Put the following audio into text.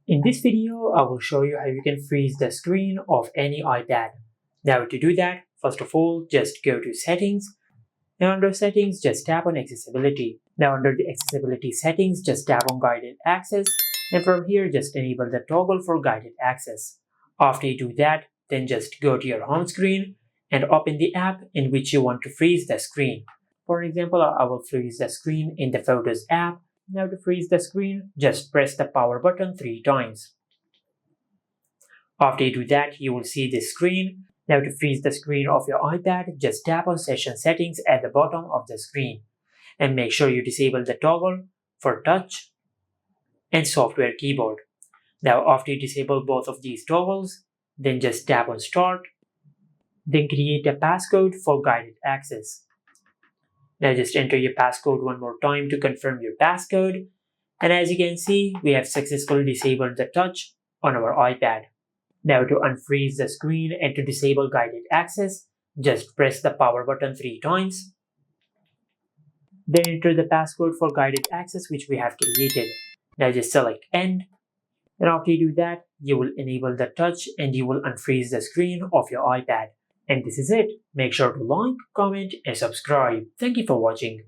In this video, I will show you how you can freeze the screen of any iPad. Now to do that, first of all, just go to Settings, and under Settings, just tap on Accessibility. Now under the Accessibility settings, just tap on Guided Access, and from here, just enable the toggle for Guided Access. After you do that, then just go to your home screen and open the app in which you want to freeze the screen. For example, I will freeze the screen in the Photos app. Now to freeze the screen, just press the power button 3 times. After you do that, you will see this screen. Now to freeze the screen of your iPad, just tap on Session Settings at the bottom of the screen. And make sure you disable the toggle for touch and software keyboard. Now after you disable both of these toggles, then just tap on Start. Then create a passcode for guided access. Now just enter your passcode one more time to confirm your passcode. And as you can see, we have successfully disabled the touch on our iPad. Now to unfreeze the screen and to disable guided access, just press the power button 3 times. Then enter the passcode for guided access which we have created. Now just select End. And after you do that, you will enable the touch and you will unfreeze the screen of your iPad. And this is it. Make sure to like, comment, and subscribe. Thank you for watching.